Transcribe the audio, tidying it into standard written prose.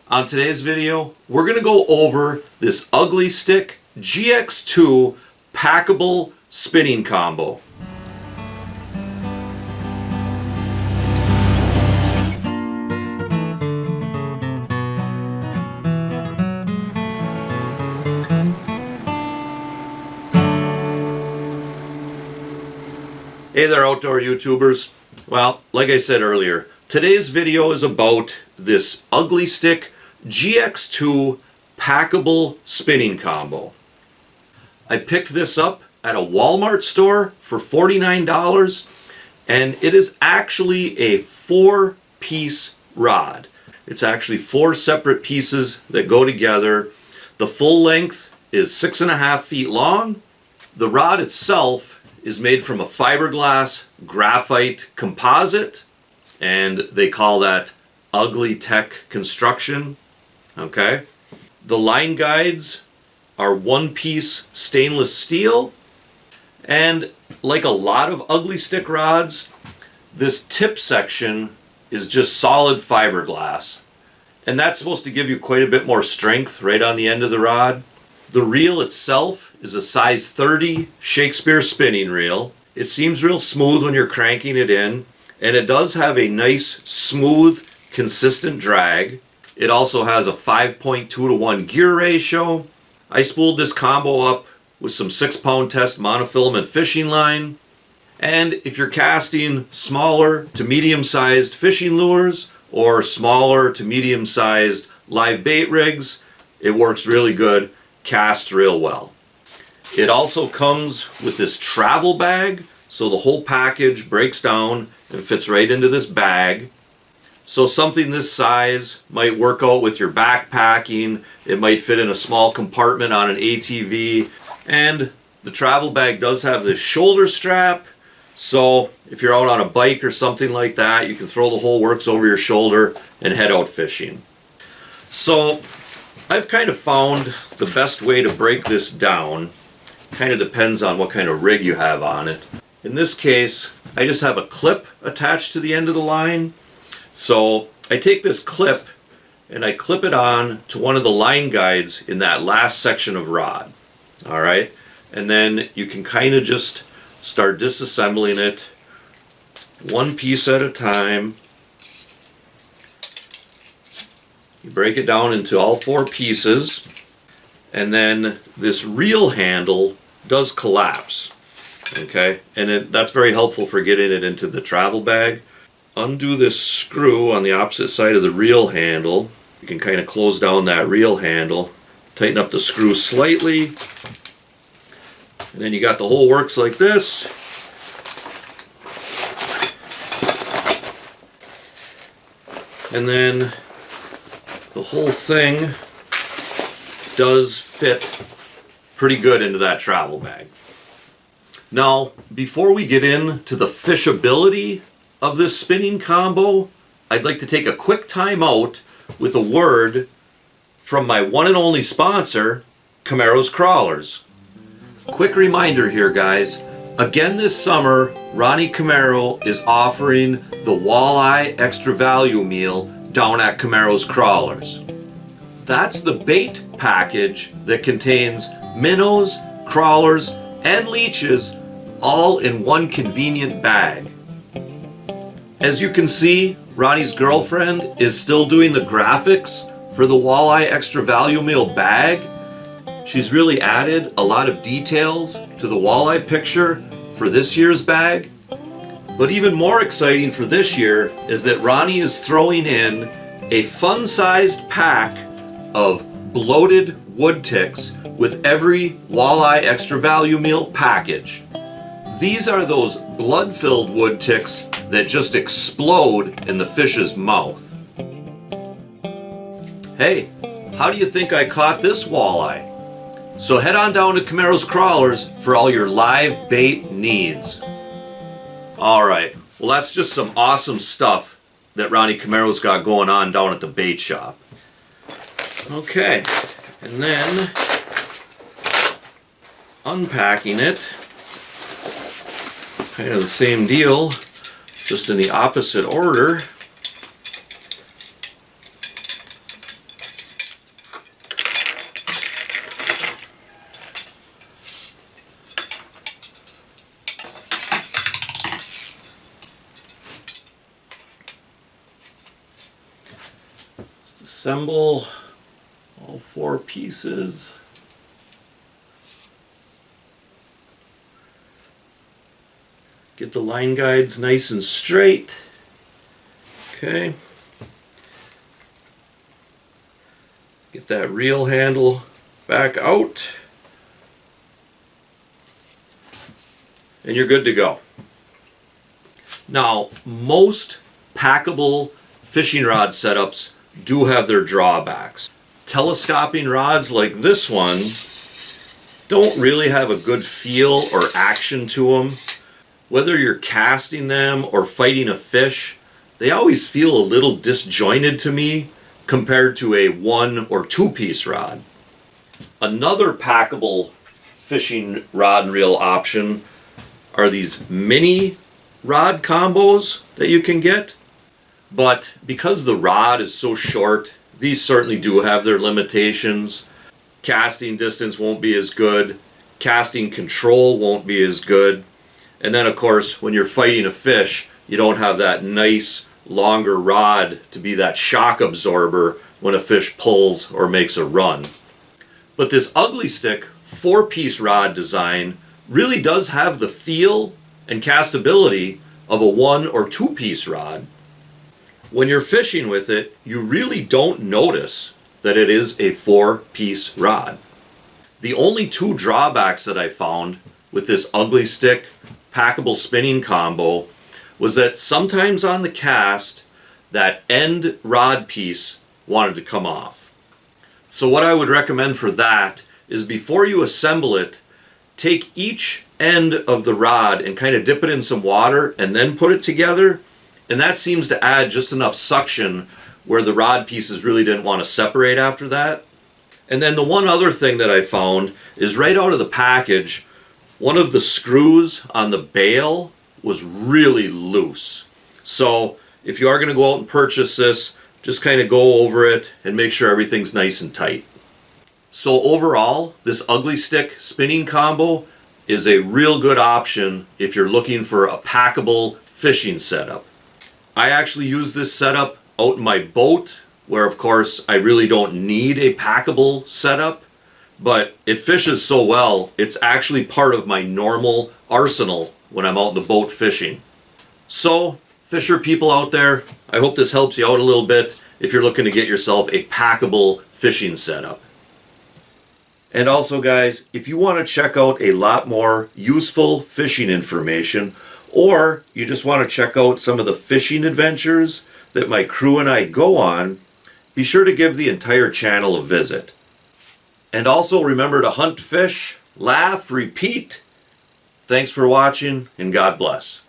On today's video, we're going to go over this Ugly Stik GX2 packable spinning combo. Hey there, outdoor YouTubers. Well, like I said earlier, today's video is about this Ugly Stik GX2 packable spinning combo. I picked this up at a Walmart store for $49, and it is actually a 4-piece rod. It's actually 4 separate pieces that go together. The full length is 6.5 feet long. The rod itself is made from a fiberglass graphite composite, and they call that Ugly Stik construction. Okay, the line guides are 1-piece stainless steel, and like a lot of Ugly Stik rods, this tip section is just solid fiberglass, and that's supposed to give you quite a bit more strength right on the end of the rod. The reel itself is a size 30 Shakespeare spinning reel. It seems real smooth when you're cranking it in, and it does have a nice, smooth, consistent drag. It also has a 5.2 to 1 gear ratio. I spooled this combo up with some 6-pound test monofilament fishing line. And if you're casting smaller to medium-sized fishing lures or smaller to medium-sized live bait rigs, it works really good, casts real well. It also comes with this travel bag, so the whole package breaks down and fits right into this bag. So something this size might work out with your backpacking. It might fit in a small compartment on an ATV. And the travel bag does have this shoulder strap, so if you're out on a bike or something like that, you can throw the whole works over your shoulder and head out fishing. So I've kind of found the best way to break this down. Kind of depends on what kind of rig you have on it. In this case, I just have a clip attached to the end of the line. So I take this clip and I clip it on to one of the line guides in that last section of rod. All right, and then you can kind of just start disassembling it one piece at a time. You break it down into all 4 pieces, and then this reel handle does collapse. Okay, and that's very helpful for getting it into the travel bag. Undo this screw on the opposite side of the reel handle. You can kind of close down that reel handle, tighten up the screw slightly, and then you got the whole works like this. And then the whole thing does fit pretty good into that travel bag. Now, before we get into the fishability of this spinning combo, I'd like to take a quick time out with a word from my one and only sponsor, Camaro's Crawlers. Quick reminder here, guys. Again this summer, Ronnie Camaro is offering the Walleye Extra Value Meal down at Camaro's Crawlers. That's the bait package that contains minnows, crawlers, and leeches all in one convenient bag. As you can see, Ronnie's girlfriend is still doing the graphics for the Walleye Extra Value Meal bag. She's really added a lot of details to the walleye picture for this year's bag. But even more exciting for this year is that Ronnie is throwing in a fun-sized pack of bloated wood ticks with every Walleye Extra Value Meal package. These are those blood-filled wood ticks that just explode in the fish's mouth. Hey, how do you think I caught this walleye? So head on down to Camaro's Crawlers for all your live bait needs. Alright, well that's just some awesome stuff that Ronnie Camaro's got going on down at the bait shop. Okay, and then unpacking it, kind of the same deal, just in the opposite order. Disassemble all 4 pieces. Get the line guides nice and straight. Okay. Get that reel handle back out. And you're good to go. Now, most packable fishing rod setups do have their drawbacks. Telescoping rods like this one don't really have a good feel or action to them. Whether you're casting them or fighting a fish, they always feel a little disjointed to me compared to a 1 or 2 piece rod. Another packable fishing rod and reel option are these mini rod combos that you can get. But because the rod is so short, these certainly do have their limitations. Casting distance won't be as good. Casting control won't be as good. And then of course, when you're fighting a fish, you don't have that nice longer rod to be that shock absorber when a fish pulls or makes a run. But this Ugly Stik 4-piece rod design really does have the feel and castability of a 1 or 2 piece rod. When you're fishing with it, you really don't notice that it is a 4-piece rod. The only 2 drawbacks that I found with this Ugly Stik packable spinning combo was that sometimes on the cast, that end rod piece wanted to come off. So what I would recommend for that is before you assemble it, take each end of the rod and kind of dip it in some water and then put it together, and that seems to add just enough suction where the rod pieces really didn't want to separate after that. And then the one other thing that I found is right out of the package, one of the screws on the bail was really loose. So if you are going to go out and purchase this, just kind of go over it and make sure everything's nice and tight. So overall, this Ugly Stik spinning combo is a real good option if you're looking for a packable fishing setup. I actually use this setup out in my boat, where of course I really don't need a packable setup, but it fishes so well, it's actually part of my normal arsenal when I'm out in the boat fishing. So, fisher people out there, I hope this helps you out a little bit if you're looking to get yourself a packable fishing setup. And also guys, if you want to check out a lot more useful fishing information, or you just want to check out some of the fishing adventures that my crew and I go on, be sure to give the entire channel a visit. And also remember to hunt, fish, laugh, repeat. Thanks for watching, and God bless.